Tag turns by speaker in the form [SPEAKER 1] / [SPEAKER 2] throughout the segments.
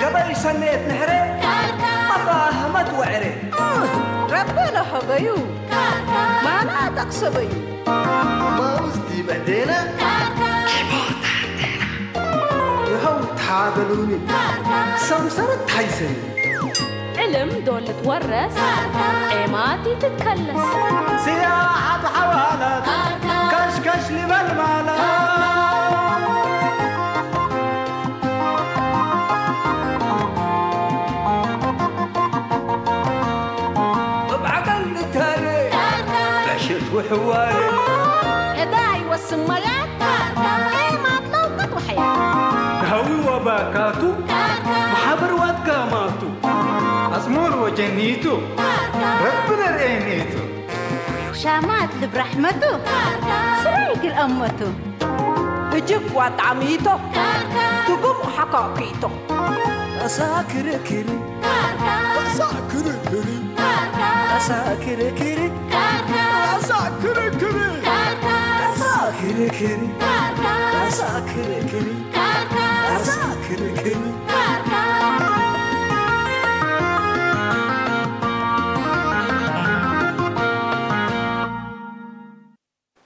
[SPEAKER 1] قبل سنة نحري أفاهمت وعري
[SPEAKER 2] ربنا حبيو ما لا تقصبي
[SPEAKER 1] ما وزدي بعدينا يهو تحابلوني سمسرت حيسني
[SPEAKER 3] علم دول تورث عماتي تتكلس
[SPEAKER 1] سياحة بحوالات كشكش لي بالمالات وحوالي
[SPEAKER 3] هداي والسميات ايه ما طلوقت وحياة
[SPEAKER 1] هوي وباكاتو محبر واتقاماتو أزمور وجنيتو ربنا رأينيتو
[SPEAKER 2] شامات برحمته سريك الأمته بجيب وطعميته تقوم حقاقيته
[SPEAKER 1] أساكر كري أساكر كري أساكر كري أساكر كري أساكر كري أساكر كري أساكر كري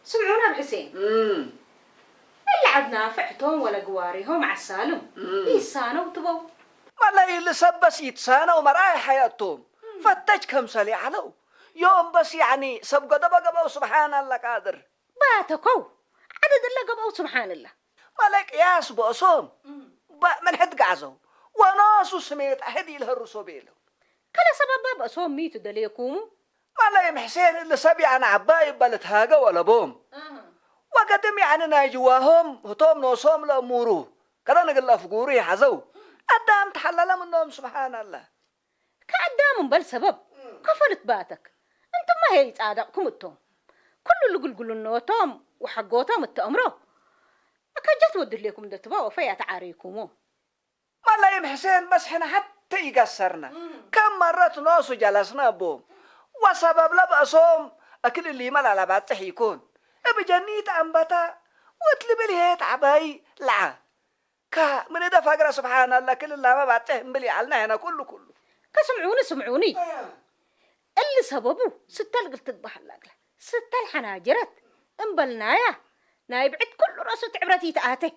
[SPEAKER 4] سمعونا بحسين اللي عدنا فعتهم ولا قواريهم عسالم يسانوا وتبوا
[SPEAKER 1] والله اللي سبس يتسانا ومراي حياتهم فتج كم سلي علو يوم بس يعني سبقوا دبقوا سبحان الله قادر
[SPEAKER 4] باتكو عدد اللي قبوا سبحان الله
[SPEAKER 1] مالك ياس بأسهم من حد قعزوا وناسو سميت أحد له الرسوبيلو
[SPEAKER 4] كلا سبب بأسهم ميتو دليكومو
[SPEAKER 1] والله يا حسين اللي سبي عن عباي بلت هاجا ولا بوم وقدم يعني ناجواهم هتوم نوصوم لأموروه كذا نقول له فقوري حزو قدام تحلل منهم سبحان الله
[SPEAKER 4] كقدام بل سبب كفلت باتك انتم ما هي تعادقكم التوم كل اللي قلقلوا النوتهم وحقوتهم التأمروا أكجت ودر لكم دتبا وفيا تعاريكمو
[SPEAKER 1] والله يا حسين بس احنا حتى يقصرنا كم مرة نوصو جلسنا بوم وسبب لبأسهم أكل اللي مال على بعض يكون بجنيت أنبتا وطلب لي هيت عباي لا من إذا فقرة سبحان الله كل اللي ما بعتهم بلي علنا هنا كله
[SPEAKER 4] سمعوني اللي سببه ستة قلت تذبح الأكلة ستة الحناجرت انبلنايا نايبعد كل راسه تعبرتي تآته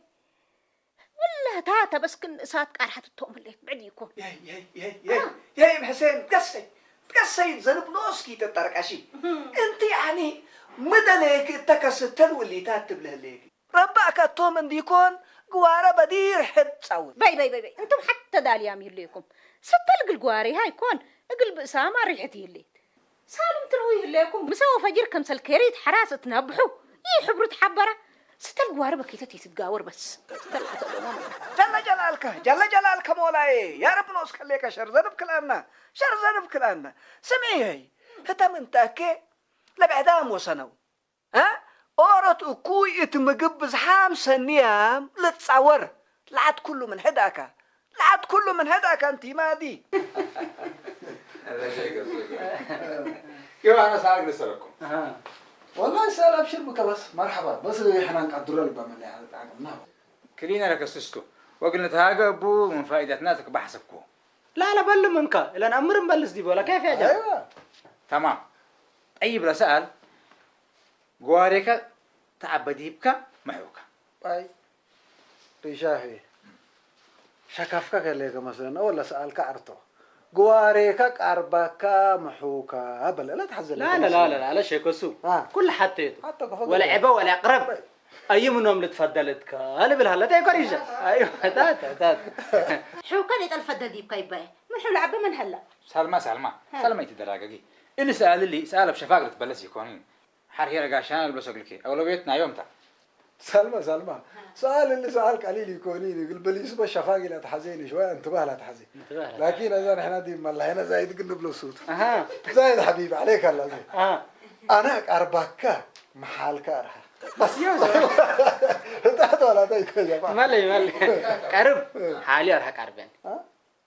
[SPEAKER 4] ولا تاتا بس كن سات قارحة التوم اللي بعد يكون
[SPEAKER 1] يا حسين تقصي زنب نوسكي تتركشي انت يعني مدلك تكستل واللي تاتب له ليك ربك التوم ان يكون قواره بدير حد تصور
[SPEAKER 4] باي انتم حتى دالي امير ليكم ستة القواري هاي كون قلب اسامه ريحتي اللي سالم ترويه ليكم مسوا فجر كمس الكريت حراسه تنبحوا يحبروا تحبره ستة القواري بكيتتي تتقاور بس
[SPEAKER 1] جل جلالك مولاي يا رب نوسك ليك شر ذنب كلامنا سمعي هي هتا من تاكي لبعدام وسنو ها أورت أكوي اتمقبز حام سنيام لتصور لعد كله من هداك أنت ما دي
[SPEAKER 5] هذا شيء كيف أنا سألك نسألكم
[SPEAKER 6] والله سأل أبشر بك بس مرحبا بس إحنا نقدر لك بمن يعني تعلمناه
[SPEAKER 5] كلينا لك السستو وقلنا تهاجبوا من فائدتناتك بحسبكم
[SPEAKER 7] لا بل منك إلا أمر مبلس دي ولا كيف يا جماعة
[SPEAKER 6] أيوة
[SPEAKER 5] تمام أي بلا سأل قواريك تعبديبك محوك
[SPEAKER 6] باي ريشاهي شكافك كليك مثلا ولا سألك عرطو قواريك أربك محوكا بل لا تحزن
[SPEAKER 7] لا شيء كسو كل حتى ولا عبا ولا أقرب أي منهم لتفضلتك أنا بالهلا تاي كريجة أيوة تات
[SPEAKER 4] حوكا يتفضل دي بكايباي من حول عبا من هلا
[SPEAKER 5] سلمى يتدراجي اللي سأل بشفاقة تبلس يكونين حريرة قاشان البسوق لك أولويتنا يومتا
[SPEAKER 6] سلمى سؤال اللي سألك عليه يكونين يقول بل يسبى الشفاقي لا تحزيني شوية انتبه لا تحزين لكن إذا احنا دي مالله هنا زايد قلنا بلو صوت زايد حبيبي عليك الله زي أنا أربعك محالك أرها بس انت ولا تيك يا
[SPEAKER 7] مالي قرب حالي أرهك أربعين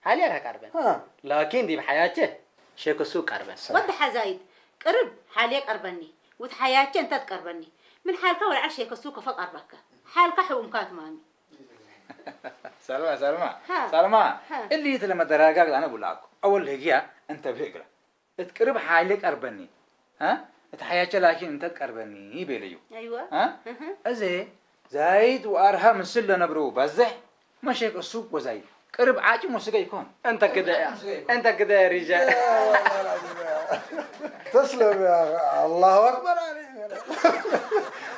[SPEAKER 7] حالي أرهك أربعين لكن دي بحياتي شيكو سوق أربعين
[SPEAKER 2] ود حزايد قرب حاليك أربني وتحياتي أنت تقربني من حالك ولا عشيك السوق فوق أربعك حالك حومكات مامي
[SPEAKER 5] سلمى اللي لما دراجك أنا أقول لك أول هجية أنت بهجرة تقرب حالك أربني ها تحياتي لكن أنت تقربني بيليو
[SPEAKER 2] أيوة
[SPEAKER 5] ها أزي زايد وأرها من سلة نبرو بزح مشيك السوق وزايد قرب عاجي موسيقى يكون
[SPEAKER 7] أنت كده يا رجال
[SPEAKER 6] تسلم يا الله أكبر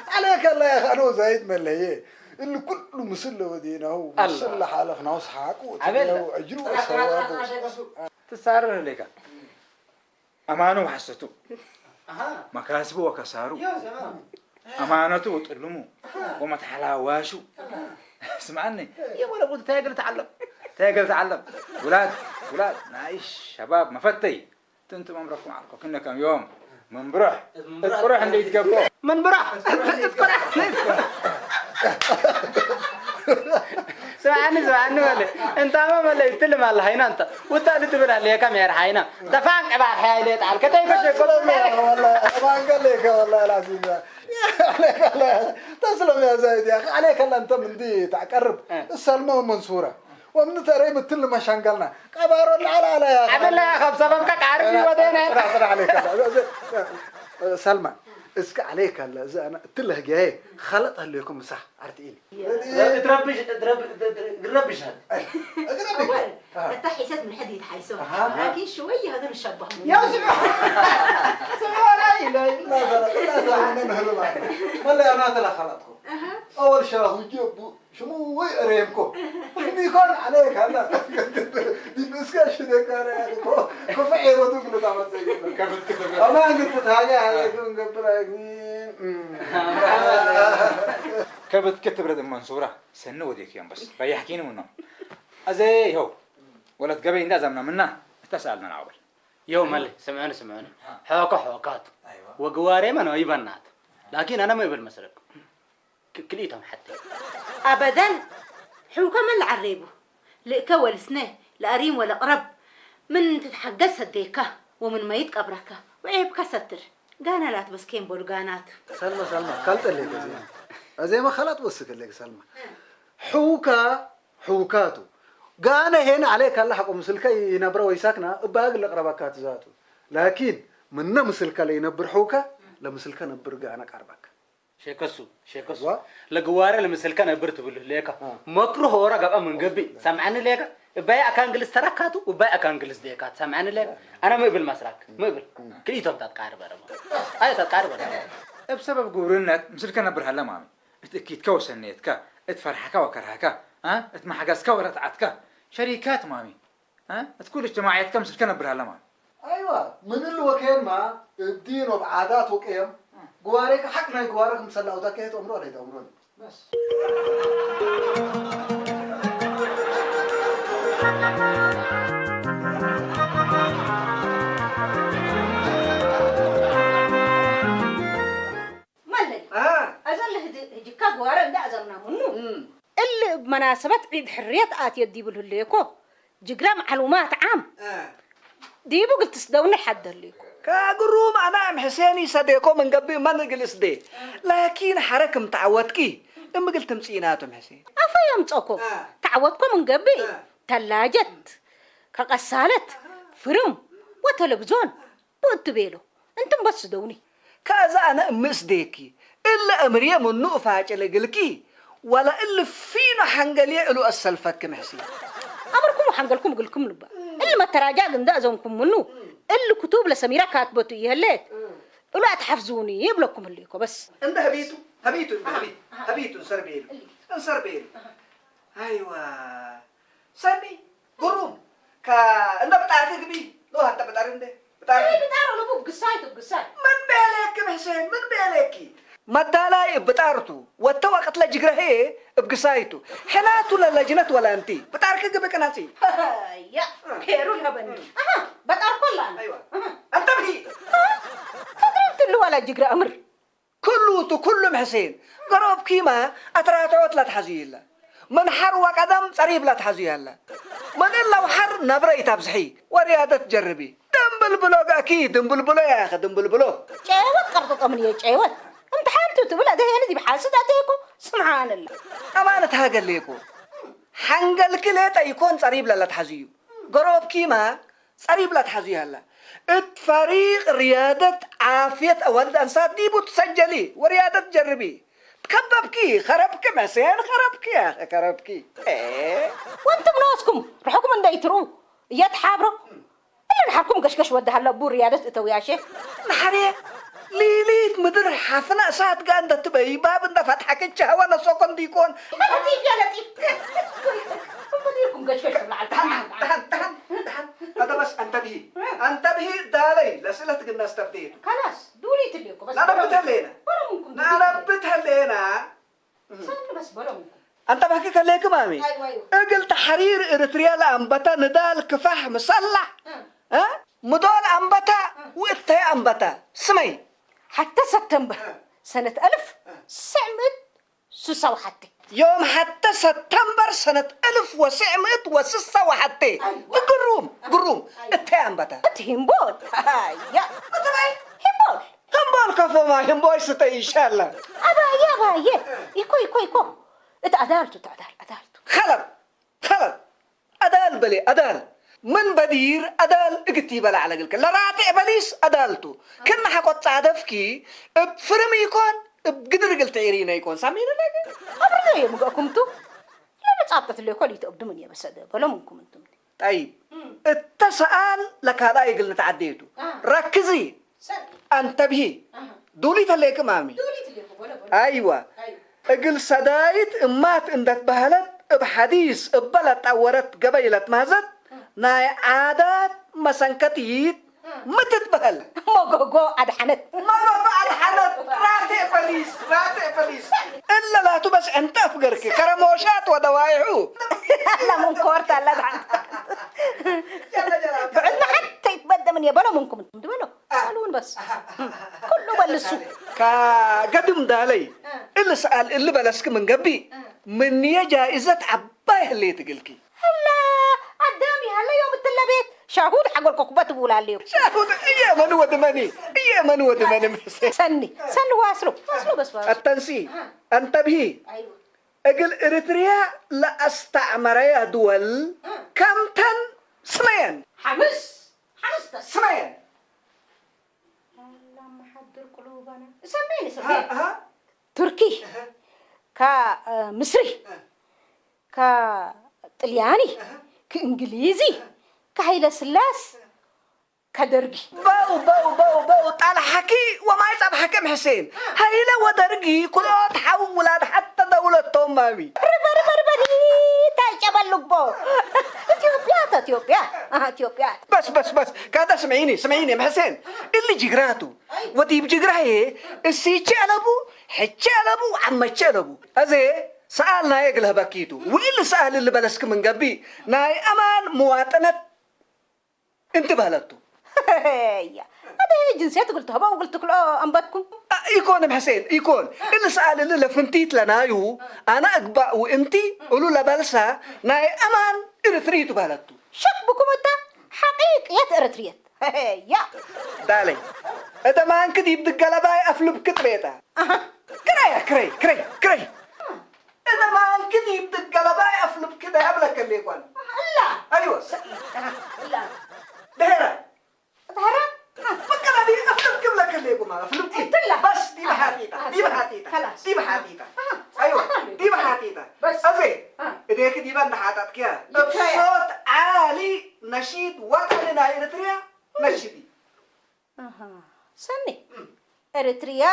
[SPEAKER 6] عليك الله يا أخي أنا زايد من اللي اللي كله مسلة ودينا هو مسلة حالفنا وصحاك وأجروا الصواب
[SPEAKER 5] تسارر لك أمانو حسيتو مكاسبه وكسارو أمانته وتقلمو وما تحلاواشو اسمعني يا ولا بد تاجر تعلم ولاد نعيش شباب مفتي تنتم أمركم معكم كنا كم يوم من بروح اللي يتقبلوا
[SPEAKER 7] من بروح سمعني ولا انت ما اللي يتلم على هينا انت وتالي تقول عليه كم يا هينا دفعك على حيلات على كتاي بشي
[SPEAKER 6] والله ما قال لك والله العظيم عليك الله تسلم يا زايد يا اخي عليك الله انت من دي تقرب السلمى والمنصوره ومن ترى مثل ما شنقلنا كبار على يا
[SPEAKER 7] عبد الله يا خب سببك عارفني ودينا
[SPEAKER 6] راح عليك سلمى اسك عليك هلا زي انا قلت لها جاي خلط عليكم صح عرفت ايه
[SPEAKER 7] تربش هذا
[SPEAKER 2] انت حسيت من حد يتحيسون لكن شويه هذول يشبهون
[SPEAKER 7] يا سبحان
[SPEAKER 6] لا والله انا تلا خلطكم اول شهر يجيبوا شنو ويريمكم بيكون عليك هلا دي مسكه شنو كان كفايه ودوك لو تعمل انا قلت حاجه عليكم قبل
[SPEAKER 5] كبت كتب رد المنصورة سنة وديك يوم بس ريحكيني منهم أزاي هو ولا تقبل إندا زمنا منا تسألنا الأول
[SPEAKER 7] يوم مالي سمعوني حوكات وقواري من ويبنات لكن أنا ما يبل مسرق كليتهم حتى
[SPEAKER 2] ابدا حوكه من العريبه لكول سنه لاريم ولا قرب من تتحجز هديكه ومن ما يتقبرك وعيب كستر قانا لا تبسكين بولقانات
[SPEAKER 6] سلمى خلط لك زي ما خلط وسك لك سلمى حوكاتو قانا هنا عليك الله حق مسلكه ينبر ويساكنا باقي القربكات ذاته لكن من مسلكه ينبر حوكه لمسلكه نبر قانا قربك
[SPEAKER 7] شيكسو لقواري لمسلكه نبر تقول ليك مكروه ورا قبل من قبي سمعني ليك باي أكان جلس تركاتو وباي أكان جلس ديكات سمعني لك أنا ما يبل مسرك ما يبل كليتهم تتقارب ربما أي تتقارب ربما
[SPEAKER 5] بسبب قورنك مسلك أنا برهلا مامي أكيد كوسنيتك اتفرحك وكرهك ها اتمحجزك ورتعتك شركات مامي ها تقول اجتماعيتك مسلك أنا برهلا مامي
[SPEAKER 6] أيوة من الوكيل ما الدين وبعادات وقيم قوارك حقنا قوارك مسلا وتكيت أمره ليد أمرون بس
[SPEAKER 4] اللي بمناسبة عيد حرية آتي ديبو ليكو جقرا معلومات عام ديبو قلت تسدوني حد ليكو
[SPEAKER 1] كاقروم أنا أم حسيني صديقو من قبل ما نجلس دي لكن حركة متعودكي أما قلت مسيناتهم حسين
[SPEAKER 4] أفا يمتقو تعودكم من قبل تلاجت كقسالت فرم وتلفزيون بوتبيلو انتم بس دوني
[SPEAKER 1] كذا أنا مسديكي إلا أمريا من نقفة لقلكي ولا إلا فينا حنقلية إلو أسلفك محسين
[SPEAKER 4] أمركم وحنقلكم قلكم لبا إلا ما تراجع قندا زونكم منو إلا كتب لسميرة كاتبتو يهليت إلا تحفظوني يبلكم الليكو بس
[SPEAKER 1] انت هبيتو انصر بيلو أيوة سامي قروم انت بتعرفي كبي لو حتى بتعرفين ده
[SPEAKER 4] بتعرفوا لبو بقصايتو
[SPEAKER 1] من بالك محسين من بالك مدالا بتعرتو والتوقت لجرة هي بقصايتو حناتو للجنة ولا انتي بتعرفي قبل كناتي
[SPEAKER 4] يا كيرو الهبني بتعرف كلها
[SPEAKER 1] ايوه انت بهي
[SPEAKER 4] قدرت اللي ولا جقرا امر
[SPEAKER 1] كلهم حسين قرب كيما اتراتعوت لا تحزيلا من حر وقدم صريب لا تحزيلا من الا وحر نبره يتبزحي ورياده تجربي دنبل بلوغ اكيد دنبل بلو يا اخي دنبل بلو
[SPEAKER 4] جاوت قرطه من يجاوت امتحانته تبلا ده هنا دي بحاسداتكو سبحان الله
[SPEAKER 1] امانه هاقل ليكو حنقل كليتا يكون صريب لا تحزيو قرب كيما صريب لا تحزيلا فريق ريادة عافية أولاد أنسات دي بتسجلي وريادة تجربي تكببكي خربكي مسين خربكي يا أخي خربكي
[SPEAKER 4] وانتم ناسكم روحكم من دايترو يا تحابروا الا نحركم قشقش ودها لابو ريادة اتو يا شيخ
[SPEAKER 1] نحري ليليت مدر حافنا أسات قاندة تبعي باب انده فتحك الشهوة نسوكم ديكون
[SPEAKER 4] لطيف يا لطيف مديركم قشقش تبلع
[SPEAKER 1] دهن هذا بس انتبهي دالي لأسئلة قلنا استبديل
[SPEAKER 4] خلاص دولي تليكم بس
[SPEAKER 1] لا نبتها لينا
[SPEAKER 4] بلا منكم
[SPEAKER 1] نبتها لينا
[SPEAKER 4] سنة بس بلا منكم
[SPEAKER 1] انت بحكي كليك مامي
[SPEAKER 4] ايوه
[SPEAKER 1] اقل تحرير اريتريا لأنبتا نضال كفاح مسلح ها مدول أنبتا وإتي أنبتا سمي
[SPEAKER 4] حتى سبتمبر سنة 1906
[SPEAKER 1] يوم حتى سبتمبر سنة 1906 وحتى قروم إتي أنبتا
[SPEAKER 4] همبول يا
[SPEAKER 1] همبول كفو ما همبول ستة إن شاء الله
[SPEAKER 4] أبا يكو اتعدالتو
[SPEAKER 1] خلط أدال بلي أدال من بدير أدال اكتيب على قلك لا راتع بليس أدالتو كنا حقوت صادفكي بفرم يكون بقدر قلت عيرينا يكون سامين لك
[SPEAKER 4] أبرد يا مقاكمتو لا بتصابت اللي يقول يتقدمون يا بس هذا ولا منكم انتم
[SPEAKER 1] طيب التسأل لك هذا يقول نتعديتو ركزي انتبهي دولي تليك مامي أيوة اقل سدايت امات اندت بهلت بحديث ببلت أورت قبيلة مازد ناي عادات مسنكتيت متت بهل
[SPEAKER 4] موغو أدحنت
[SPEAKER 1] راتع فليس إلا لا تبس أنت أفقرك كرموشات ودوايعو
[SPEAKER 4] لا من كورتا لا دحنت بعدنا حتى يتبدى من يبلا منكم انتم دبلو سألون بس كله بلسوا
[SPEAKER 1] قدم دالي اللي سأل اللي بلسك من قبي من جائزة عباية اللي تقلكي
[SPEAKER 4] هلا قدامي هلا يوم التلابيت شاهود حق الكوكبات بولا عليهم
[SPEAKER 1] شاهود إيه من ودمني
[SPEAKER 4] سني واصلوا بس
[SPEAKER 1] التنسيق انتبهي
[SPEAKER 4] ايوه
[SPEAKER 1] اقل اريتريا لا استعمريها دول كم تن سمين
[SPEAKER 4] حمس
[SPEAKER 1] سمين
[SPEAKER 4] اللهم حضر قلوبنا سميني تركي كمصري كطلياني كإنجليزي كهيلا سلاس كدرجي
[SPEAKER 1] باو طال حكي وما يصاب حكم حسين هيلا ودرجي كلها تحولات حتى دولة تومامي
[SPEAKER 4] بربري تاجبل لبو اثيوبيا
[SPEAKER 1] بس كذا سمعيني يا حسين اللي جقراته ودي بجقرايه السيتش علبو حتش علبو عمتش علبو هذا سألنا يقلها باكيتو وإلا سأل اللي بلسك من قبي ناي أمان مواطنة انت بهلتو
[SPEAKER 4] هذا جنسيات قلتها بقى وقلت كل أنباتكم
[SPEAKER 1] يكون بحسين يكون اللي سأل اللي لفنتيت لنايو أنا أقبأ وإنتي قولوا لبلسها ناي أمان إرتريتو بهلتو
[SPEAKER 4] شك بكم أنت حقيقيات إرتريت يا
[SPEAKER 1] دالي إذا ما أنك دي بدك قلباي أفلب كتريتها كري إذا ما أنك دي بدك قلباي أفلب كده قبلك اللي يقول
[SPEAKER 4] لا
[SPEAKER 1] أيوة
[SPEAKER 4] لا
[SPEAKER 1] دهرة
[SPEAKER 4] ظهرة
[SPEAKER 1] فكر هذه أفلب قبلك اللي يقول ما أفلب إيه بس دي بحاتيتا أيوة دي بحاتيتا
[SPEAKER 4] بس
[SPEAKER 1] أزي إذا كده يبان بحاتات كيا بصوت عالي نشيد وطننا إريتريا نشيدي
[SPEAKER 4] سني إريتريا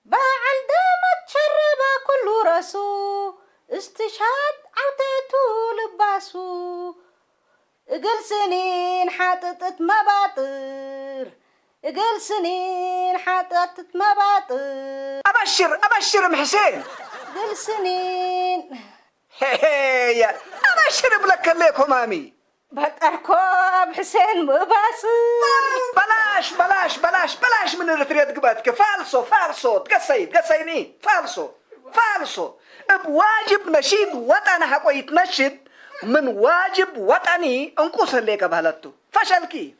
[SPEAKER 4] باع الدم تشرب كل راسو استشهاد عوتته لباسو اقل سنين حاطت مباطر
[SPEAKER 1] أبشر محسين
[SPEAKER 4] اقل سنين
[SPEAKER 1] هي أبشر بلك الليكم مامي
[SPEAKER 4] بطركو بحسين مباس
[SPEAKER 1] بلاش من الريتريت قباتك فالصو تقصيني فالصو بواجب نشيد وطن حقو يتنشد من واجب وطني انقص ليك بهلتو فشلكي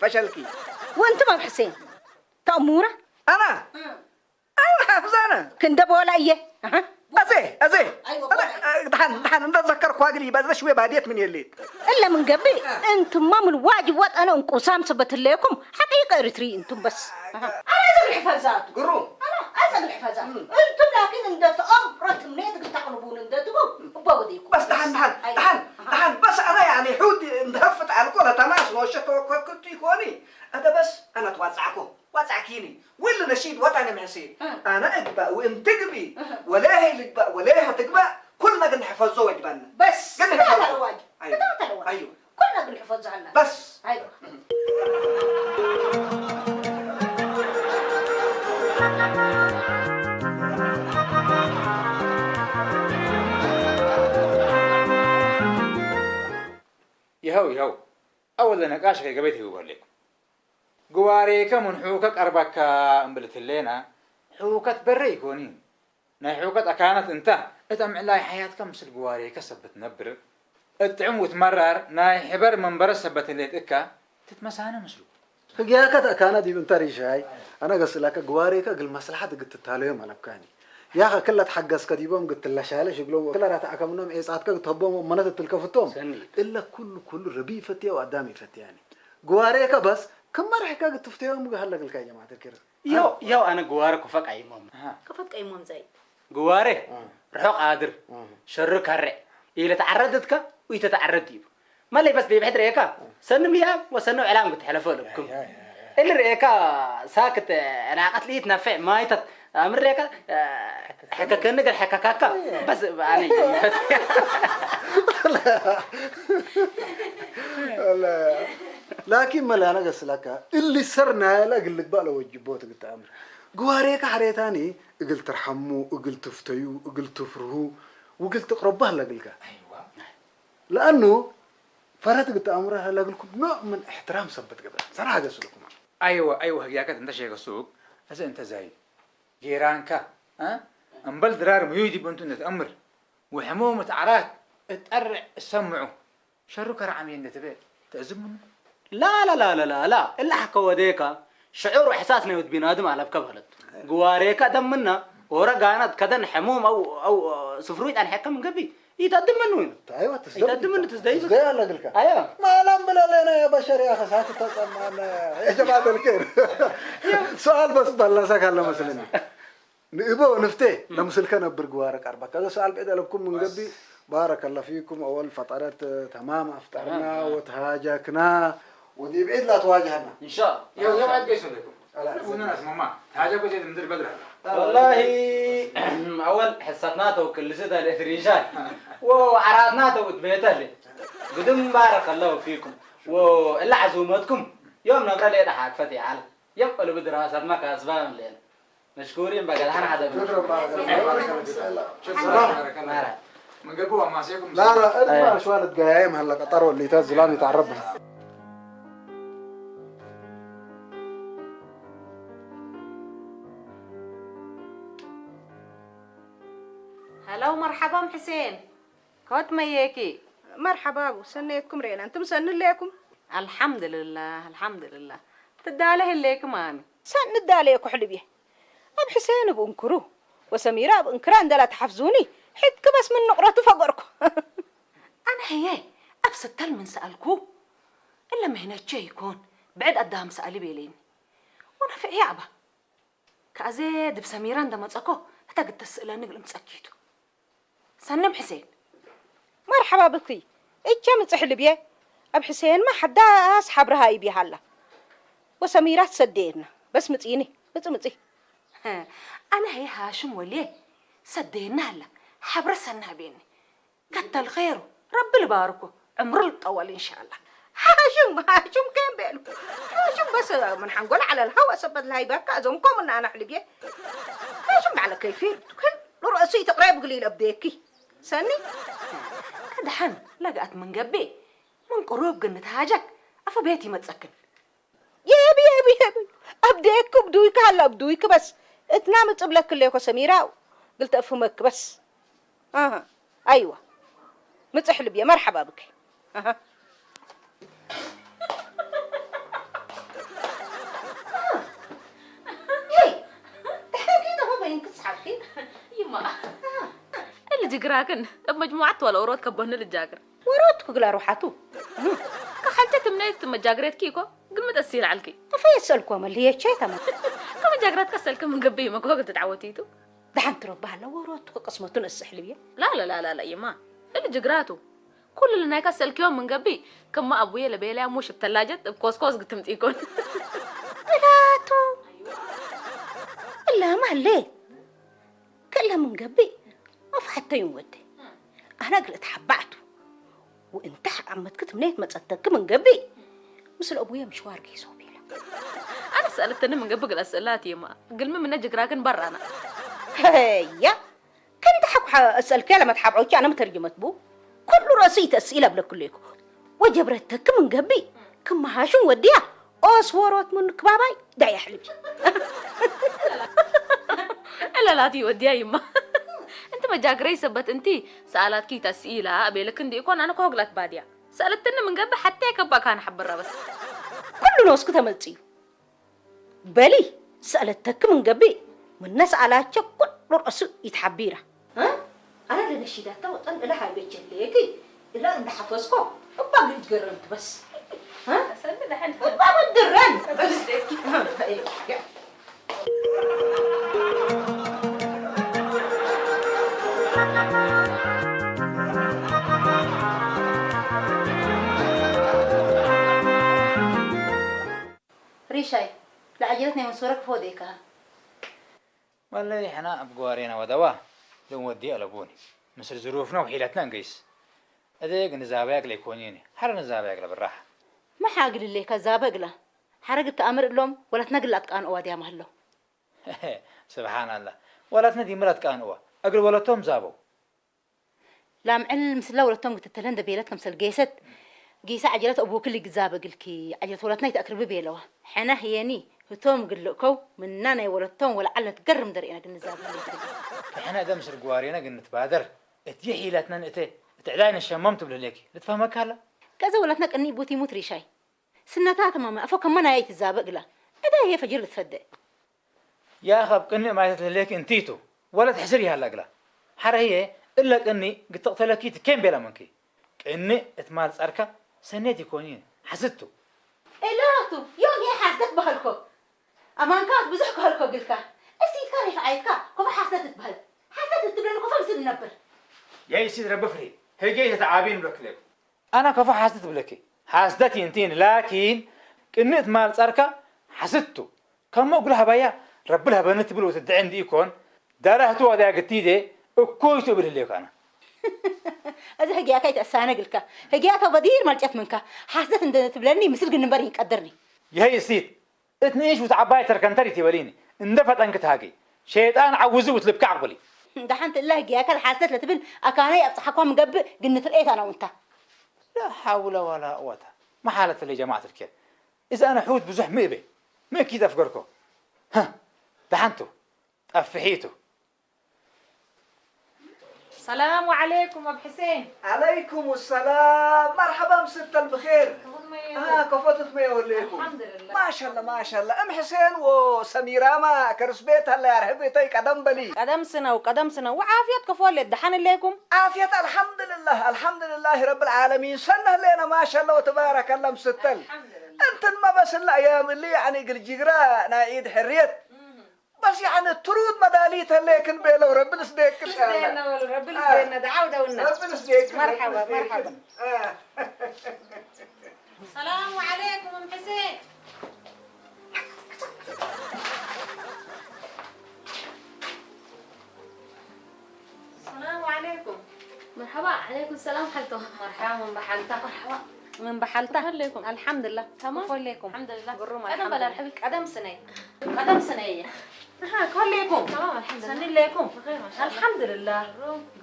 [SPEAKER 4] وانت ما بحسين تأمورة
[SPEAKER 1] انا ايوه حافظانا
[SPEAKER 4] كندب ولا ايه
[SPEAKER 1] ازي دحن نتذكر كواقلي بعد شويه بعديت من يليت
[SPEAKER 4] الا من قبل انتم ما من واجب وطن انقسام سبت لكم حقيقة اريتري انتم بس انا ازل الحفاظات
[SPEAKER 1] قرون
[SPEAKER 4] انا ازل الحفاظات انتم لكن اندت امرت منيتك تقلبون اندتكم وبوديكم
[SPEAKER 1] بس دحن بس انا يعني حوت مدهفت على كل تماس وشت كنت يكوني هذا بس انا واتعكيني ولا نشيد وطني محسين انا اقبأ وانت تقبي ولا هي اللي تقبأ ولا هي تقبأ كلنا نحفظه واجبنا
[SPEAKER 4] بس
[SPEAKER 1] قلنا
[SPEAKER 4] هذا
[SPEAKER 1] نحفظه.
[SPEAKER 4] الواجب
[SPEAKER 1] أيوة.
[SPEAKER 4] هذا الواجب
[SPEAKER 1] ايوه
[SPEAKER 4] كلنا بنحفظ عنه
[SPEAKER 1] بس
[SPEAKER 4] ايوه
[SPEAKER 5] يهو أول نقاش كي قبيته يقول لك قواريك من حوكك أربك أمبلت اللينا حوكة بري يكونين ناي حوكة أكانت انت اتمع لاي حياتك مثل قواريك سبت نبر اتعم وتمرر ناي حبر من برس سبت اللي تكا تتمسانا مسلو
[SPEAKER 6] فجاكت أكانت يبنتري شاي أنا قص لك قواريك قل مصلحة قلت التاليوم على بكاني يا أخي كلها تحجز كديبهم قلت له شالش يقولوا كلها راتع كمنهم إيسعات كتهبهم منات التلكفتهم إلا كل ربي فتية وقدامي فتية يعني قواريك بس كم مرة حكاية تفتيهم قال لك الكاي جماعة الكرام
[SPEAKER 7] يو أنا قوارك وفق أي مام
[SPEAKER 2] كفت أي مام زي
[SPEAKER 7] قواري رحوق قادر شرك هرع إلى تعردتك ويتتعرد ديب ما اللي بس بيبحث ريكا سنم يا وسنو إعلام قلت حلفوا لكم اللي ريكا ساكت علاقات لي تنفع ما يتت أمر ريكا حكا كنقل حكا كاكا بس يعني
[SPEAKER 6] لا لكن ما لا أنا قص لك اللي سرنا لا قل لك بقى لو وجبوت قلت أمر قواريك حريتاني قلت ترحموا قلت تفتيوا قلت تفرهوا وقلت تقربها لقلك أيوة لأنه فرات قلت أمرها لقلكم نوع من احترام سبت قبل صراحة قص لكم
[SPEAKER 5] أيوة هياكت انت شيء السوق هذا انت زايد جيرانك أمبل درار ميودي بنتو نتأمر وحمومة عرات اتقرع سمعوا شرك رعمين نتبه تأزمون
[SPEAKER 7] لا إلا حكا وديكا شعور وإحساسنا يود بينادم على بكبهلت قواريكا دمنا ورقانات كدن حموم أو سفرويت عن حكا من قبي يتقدم منه
[SPEAKER 6] أيوة
[SPEAKER 7] يتقدم منه تزديد
[SPEAKER 6] على قلك
[SPEAKER 7] أيوة
[SPEAKER 6] ما لم بلا لنا يا بشر يا أخي ساكت تسمعنا يا جماعة الخير سؤال بس بلسك هلا مثلا نبغى نفتي لمثل كان برجوارك أربعة هذا سؤال بعد لكم من قبل بارك الله فيكم أول فترات تمام أفطرنا وتهاجكنا ودي بعيد لا تواجهنا
[SPEAKER 7] إن شاء
[SPEAKER 5] الله يوم عاد قيس لكم لا ماما هاجكوا زي مدير بدر
[SPEAKER 7] والله أول حصتنا وكل سيدة الإثريجان وعرضنا وتبيته لي قدم بارك الله فيكم وإلا عزومتكم يوم نقرأ لي حاج فتي على يبقى بدراسة ما كاسبان لنا مشكورين بقى أنا حدا
[SPEAKER 5] شكرا من قلبه ما سيكم
[SPEAKER 6] لا أنا شوالة قايم هلا قطروا اللي تزلان يتعربها
[SPEAKER 2] هلا ومرحبا ام حسين كوت مياكي
[SPEAKER 4] مرحبا وسنيتكم رينا انتم سن لكم
[SPEAKER 2] الحمد لله تداله الليك مامي
[SPEAKER 4] سن داليك حلبيه ام حسين بانكروه وسميرة بانكران دلا تحفزوني حدك بس من نقرة فقركم
[SPEAKER 2] انا هي ابسط تل من سألكو الا ما هنا شي يكون بعد قدام سألي بيلين وانا في عيابه كأزيد بسميران دما تسكو هتاقد تسألها نقل مسأكيتو سنم حسين
[SPEAKER 4] مرحبا بكي ايش من صحل بيه اب حسين ما حدا اصحاب رهاي بيه هلا وسميرة سدينا بس متيني متي
[SPEAKER 2] انا هي هاشم وليه سدينا هلا حبر سنها بيني كتر خيره رب يباركه عمر الطول ان شاء الله هاشم كان بينه هاشم بس من حنقول على الهوا سبت لهاي بكا زمكم ان انا حلبيه هاشم على كيفين كل رأسي تقريب قليل ابديكي سني كدحن لقأت من قبي من قروب قنت هاجك أفا بيتي ما تسكن
[SPEAKER 4] يبي أبديك بدويك هلا بدويك بس تنام تقبلك كليكو سميرة قلت أفهمك بس أيوة متسحل بيا مرحبا بك
[SPEAKER 3] يما اللي جقراكن بمجموعة ولا ورود كبهن للجاقر
[SPEAKER 4] ورودك قلا روحاتو
[SPEAKER 3] كحلتت منيت مجاقريت كيكو قل متأسيل عليكي
[SPEAKER 4] أفا يسألكوا ما اللي هي شيء تمام
[SPEAKER 3] كم جاقرات كسلك من قبيه ما كوكت تعوتيتو
[SPEAKER 4] دحين تربها لا ورودك قسمتون السحلية
[SPEAKER 3] لا يما اللي جقراتو كل اللي ناكسلك يوم من قبي كم ما أبويا لبيلي أموش بتلاجة بكوسكوس قلت متيكون
[SPEAKER 4] بلاتو إلا ما ليه كلها من قبي أف حتى يوم ودي أنا قلت حبعته وانت عمتك منيت ما تصدق من قبي مثل أبويا مشوار قيسو بيلا
[SPEAKER 3] أنا سألتني من قبل الأسئلات يما قل من نجي راكن برا أنا
[SPEAKER 4] هيا كان يضحك أسألك لما تحبعوك أنا مترجمة بو كل رأسية أسئلة بلا كليكو وجبرتك من قبي كم هاشم وديها أصورت من كباباي دايا حلبي
[SPEAKER 3] لا توديها يما انت ما جاقري سبت انتي سألات كي تسئيلة أبيلك اندي يكون أنا كوغلت بادية سألتني من قبل حتى يكبا كان حبرها بس
[SPEAKER 4] كل ناس كده ملتي بلي سألتك من قبل من ناس على كل رأس يتحبيرها أنا اللي نشيدها وطن لها بيتشليكي إلا أنت حفظكم أبغى تقرنت بس
[SPEAKER 3] سألني دحين
[SPEAKER 4] أبغى تقرن بس ريشاي لا عجلتني من صورك فوديكها
[SPEAKER 5] والله احنا بقوارينا ودوا لو ودي ألبوني مثل ظروفنا وحيلتنا نقيس أديك نزابيك ليكونيني حر نزابيك بالراحة
[SPEAKER 2] ما حاقل اللي كذابق له حرقت أمر لهم ولا تنقل لك أن أوديها مهله
[SPEAKER 5] سبحان الله ولا تندي مرات كان هو أقل ولا توم زابو
[SPEAKER 2] لا معلم مثل ولا توم تتلين دبيلتنا مثل قيست قيسة عجلت أبوك اللي جذابق الكي عجلت ولا تنيت أقرب بيلوه حنا هيني توم قلقو من نانا ولا توم ولا علة تقرم درينا قلنا زابق
[SPEAKER 5] احنا ده مصر قوارينا قلنا نتبادر اتي حيلتنا نتي تعداين الشممت بلهليكي نتفهمك هلا
[SPEAKER 2] كذا ولا تنك أني بوتي موت ريشاي سنتات ماما أفوك ما نايت الزابق له هذا هي فجر تفدى
[SPEAKER 5] يا خب كني ما يتلهليك انتيتو ولا تحسري هلا قلا حر هي إلا كني قد تقتلكي كم بلا منكي كني اتمال سأركا سنتي كونين حسدتو
[SPEAKER 2] إلاتو يوم هي حاسدت بهالكو أمان كات بزحكو هالكو قلكا أستيد كان يفعيدكا كوفا حاسدت بهال حاسدت تبلن كوفا مسد نبر
[SPEAKER 5] يا يسيد رب فري هي جاي تتعابين بلك أنا كفا حاسدت بلكي حاسدتي انتين لكن كني اتمال سأركا حسدتو كم أقولها بيا رب لها بنت بلو تدعين دي يكون دارهتو هذا قتيدة وكويتو بالليك أنا
[SPEAKER 2] هذا هجيا كيت أسانة قلكا هجيا تبدير مالجت منك حاسدت إن تبلني مثل جنبري يقدرني
[SPEAKER 5] يا هي سيد اتنيش وتعباي تركنتري تبليني اندفت أنك تهاجي شيطان عوزه وتلبك عقبلي
[SPEAKER 2] دحنت الله هجيا كل حاسدت لتبن أكاني أبصحكوا من قبل قلنا ترقيت أنا وأنت
[SPEAKER 5] لا حول ولا قوة ما حالة اللي جماعة الكل إذا أنا حوت بزح مئبي ما كده أفكركم ها دحنتو أفحيتو
[SPEAKER 8] السلام عليكم أبو حسين.
[SPEAKER 1] عليكم السلام مرحبا ست البخير كفوتت ما يقوليكم
[SPEAKER 8] الحمد لله
[SPEAKER 1] ما شاء الله ام حسين وسميرة ما كرسبيت هلا يرهبيتي قدم بلي
[SPEAKER 8] قدم سنة وعافية كفول الدحان ليكم
[SPEAKER 1] عافية الحمد لله رب العالمين سنه لنا ما شاء الله وتبارك الله مستل
[SPEAKER 8] الحمد لله
[SPEAKER 1] انت ما بس الايام اللي يعني قلجيقرا نايد حريت بس يعني الطرود مداليت لكن بيلو رب نسديك ان شاء الله
[SPEAKER 8] رب نسدينا دعوة والناس
[SPEAKER 1] رب نسديك
[SPEAKER 8] مرحبا السلام عليكم أم حسين. السلام عليكم.
[SPEAKER 3] مرحبا عليكم السلام حلتو
[SPEAKER 8] مرحبا من بحلتك.
[SPEAKER 3] مرحبا
[SPEAKER 8] من بحلتك.
[SPEAKER 3] لكم
[SPEAKER 8] الحمد لله.
[SPEAKER 3] تمام
[SPEAKER 8] كفول لكم.
[SPEAKER 3] الحمد لله
[SPEAKER 8] قروم
[SPEAKER 3] أنا
[SPEAKER 8] الحمد
[SPEAKER 3] بلا
[SPEAKER 8] لله.
[SPEAKER 3] الحبيب
[SPEAKER 8] قدم سنية. كفول لكم.
[SPEAKER 3] تمام الحمد لله
[SPEAKER 8] سنين لكم.
[SPEAKER 3] بخير ما شاء الله
[SPEAKER 8] الحمد لله.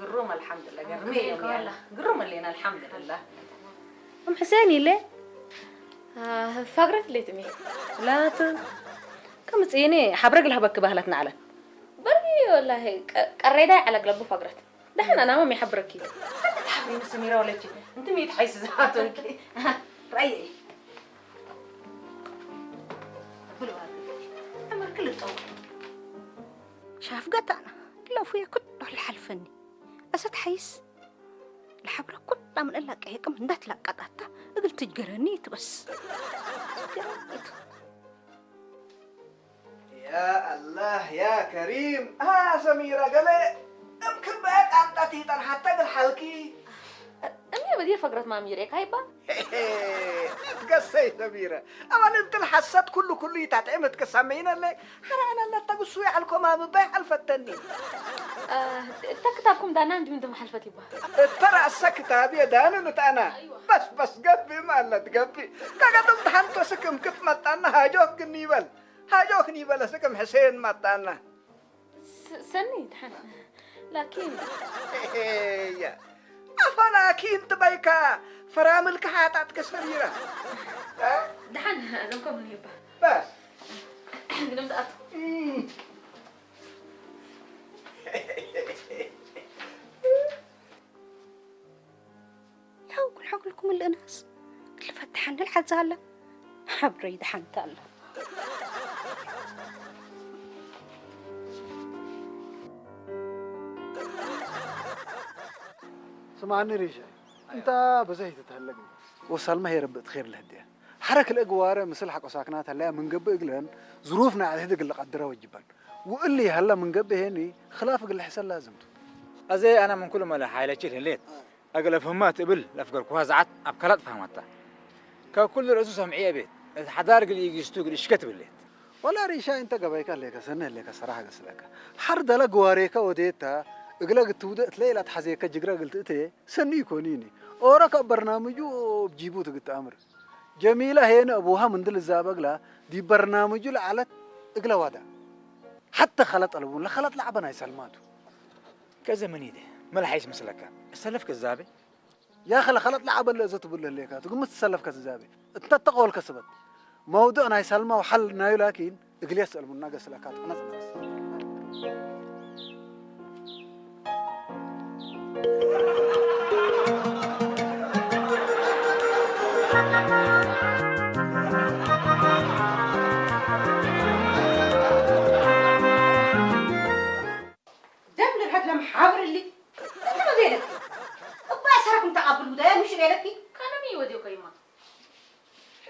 [SPEAKER 8] قروم الحمد لله. قرمية
[SPEAKER 3] والله.
[SPEAKER 8] قروم اللينا الحمد لله. أم حسين ليه؟
[SPEAKER 3] فقرت اللي تمي
[SPEAKER 4] لا كم تسيني حبرق لها بك بهلتنا على
[SPEAKER 3] بري والله قريدا على قلب فقرت دحين انا ما يحبرك كده
[SPEAKER 8] حبيبي سميرة ولا شيء انت ميت حيس ذاتك
[SPEAKER 2] رأيي بلو أمر كل الطول
[SPEAKER 4] شاف قط أنا لو فيها كنت الحل فني أسد حيس الحبرة كلها من الله هيك من ذات لا قطعتها قلت تجرنيت بس جرنيت
[SPEAKER 1] يا الله يا كريم سميرة قالي يمكن بقى قطعتي حتى الحلقي
[SPEAKER 3] امي بدي فقرت ما ميريك هايبا
[SPEAKER 1] تقصي سميرة أما أنت الحسات كله يتعمد كسامين اللي أنا لا تقصوي على الكمام بيح الفتني
[SPEAKER 3] تكتابكم دانا عندي من دم حلفتي با
[SPEAKER 1] ترى السكتة بيا دانا نتانا بس قبي ما لا تقبي كاقدم تحنتو سكم كيف ما تانا هاجوك نيبل سكم حسين ما تانا
[SPEAKER 3] سني دحين لكن
[SPEAKER 1] يا أفنا كين تبايكا فراملك حاتاتك سميرة
[SPEAKER 3] دحين أزمكم من يبا
[SPEAKER 1] بس
[SPEAKER 3] قدمت أطو
[SPEAKER 4] لو كل حق لكم الناس اللي فتحنا الحزالة حبري دحين تالا
[SPEAKER 6] سمعني ريشة انت بزهي تتهلقني وسلمى هي ربت خير الهدية حرك الأقوارة مثل حق وساكنات هلا من قبل إقلن ظروفنا على هدق اللي قدره وجبان وقلي هلا من قبل هني خلافك اللي حسن لازمته
[SPEAKER 5] أزي أنا من كل ما لحالة شيء ليت أقل فهمات قبل أفكر كوازعت أبكرت فهمتها ككل رئيس سمعية بيت الحدارق اللي يجستوق اللي شكت بالليت
[SPEAKER 6] ولا ريشة انت قبيك لك سنة لك صراحة قسلك حرد لقواريك وديتها إقلاق التودة ليلة حزيك جقرا قلت إتي سني كونيني أورك برنامجو بجيبو تقت أمر جميلة هنا أبوها من دل الزابق لا دي برنامجو لعلت إقلا وادا حتى خلط ألبون لا خلط لعبنا يسلماتو
[SPEAKER 5] كذا مني ده ما لحيش مسلك السلف كذابة
[SPEAKER 6] يا أخي خلط لعب اللي زت بالله ليك تقوم تسلف كذابة أنت تقول كسبت موضوعنا يسلمه وحل نايو لكن إقلي يسأل من ناقص لكات أنا بس
[SPEAKER 2] دم لحد لما حاور اللي انت ما دينك ابا سرك متقبل وده مش غيرك
[SPEAKER 3] كان مي وديو كيما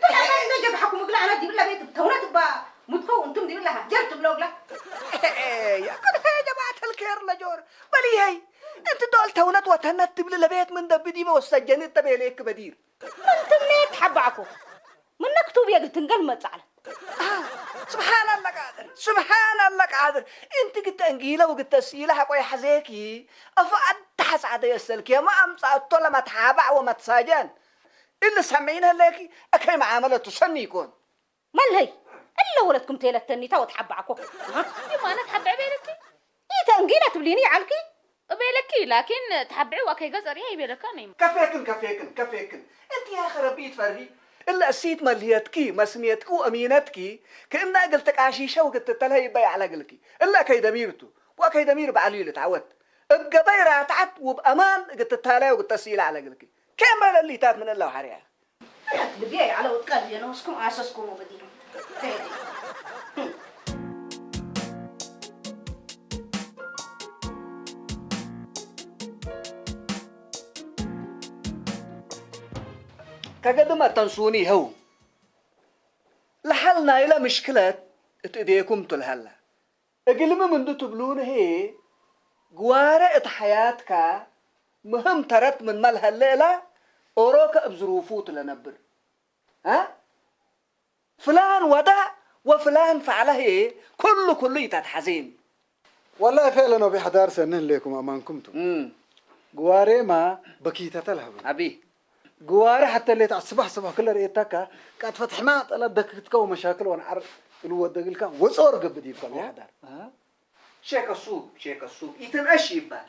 [SPEAKER 2] لا انا جاب حكم قلع انا دي بالله بيت تونت با متخو انتم دي بالله جرت بلوغلا
[SPEAKER 1] يا كل يا جماعة الخير لجور بلي هي انت دول تونت وتنت تبل لبيت من دب دي وسجن تبي ليك بدير
[SPEAKER 4] انت ليه تحبعكم من نكتب يا قلت نقل على
[SPEAKER 1] سبحان الله قادر سبحان الله قادر انت قلت انجيله وقلت اسيله حقوي حزيكي افعد تحس عدي السلك يا ما امصعت لما تحابع وما تساجن اللي سمعينها لك اكيم عامله تسني يكون
[SPEAKER 4] من هي الا ولدكم تيلا التنيتا وتحبعكم
[SPEAKER 3] يما أنا تحبع بيلكي
[SPEAKER 4] ايه تنقيله تبليني علكي
[SPEAKER 3] بيلكي لكن تحبعي وكي قصر هي بيلكاني
[SPEAKER 1] كفيكن انت يا اخي ربي تفري الا اسيت مليتكي مسميتك وامينتكي كأنها قلتك عشيشه وقلت تلها يبي على قلكي الا كي دميرته وكي دمير بعليل تعودت ابقى بيرا تعت وبامان قلت تلها وقلت تسيل على قلكي كم بلا اللي تات من الله وحريها
[SPEAKER 2] اللي بيعي على وتقال انا وسكم اساسكم وبديهم
[SPEAKER 1] كقد ما تنسوني هو لحلنا إلى مشكلة تأديكم تلهلا أقل من دو تبلون هي قوارة حياتك مهم ترت من مالها الليلة أوروك بظروفوت لنبر ها فلان ودع وفلان فعله ايه كله يتحزين
[SPEAKER 6] والله فعلا بحضار سنة لكم أمانكمتم قواري ما بكيتة تلهب
[SPEAKER 1] أبي
[SPEAKER 6] قواري حتى اللي صبح كل رئيتك قد فتح ما طلع دكتك ومشاكل وانا عارف الود الكام وصور قبدي بكم يحضر
[SPEAKER 1] شيك السوق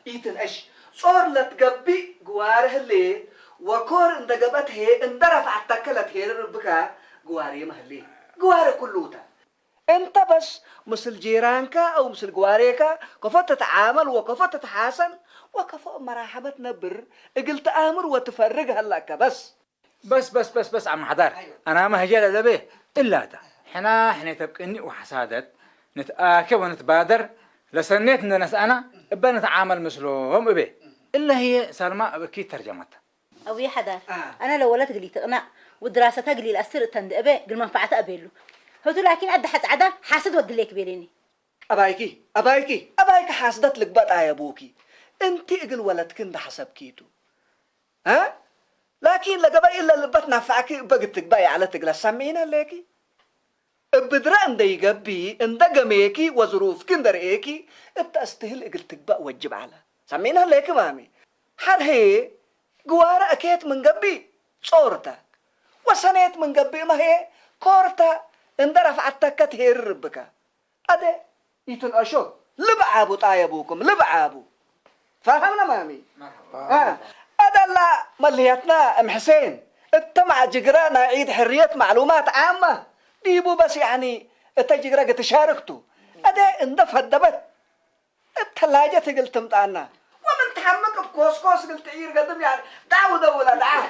[SPEAKER 1] يتنأشي صور لتقبي قواره اللي وكور اند قبت هي اند رفعت تكلت هي ربك قواري مهلي قواري كلوتا انت بس مثل جيرانك او مثل قواريك كيف تتعامل وكيف تتحاسن وكيف مرحبا تنبر قلت امر وتفرق هلاك
[SPEAKER 5] بس عم حضر انا ما هجال هذا به الا تا احنا تبقني وحسادت نتآكل ونتبادر لسنيت ناس انا بنتعامل مثلهم به الا هي سلمى اكيد ترجمتها
[SPEAKER 2] او يا حدار انا لو ولدت قلت اقنع ودراستها قلي الاسر تند ابي قل منفعتها ابيلو هو لكن قد حد عدا حاسد ودليك بيليني
[SPEAKER 1] ابايكي حاسدت لك بقى يا ابوكي انت اقل ولدك ده حسب كيتو ها لكن لقبا الا اللي بتنفعك بقتك باي على تقلا سمعينا ليكي بدرا انده يقبي انده قميكي وظروف كندر ايكي بتستهل اقلتك بقى وجب على سمعينا ليكي مامي حد هي قوارة اكيت من قبي صورتا وسنيت من قبي ما هي كورتا انده رفعتك كتهير ربك ادي يتن اشو لبعابو طايبوكم لبعابو فاهمنا مامي أدلا مليتنا ام حسين التمع جقرانا عيد حرية معلومات عامة ديبو بس يعني التجقرا تشاركتو أدا اندف هدبت الثلاجة قلت مطعنا ومن تحمك بكوس قلت عير قدم يعني دعو دولة دعو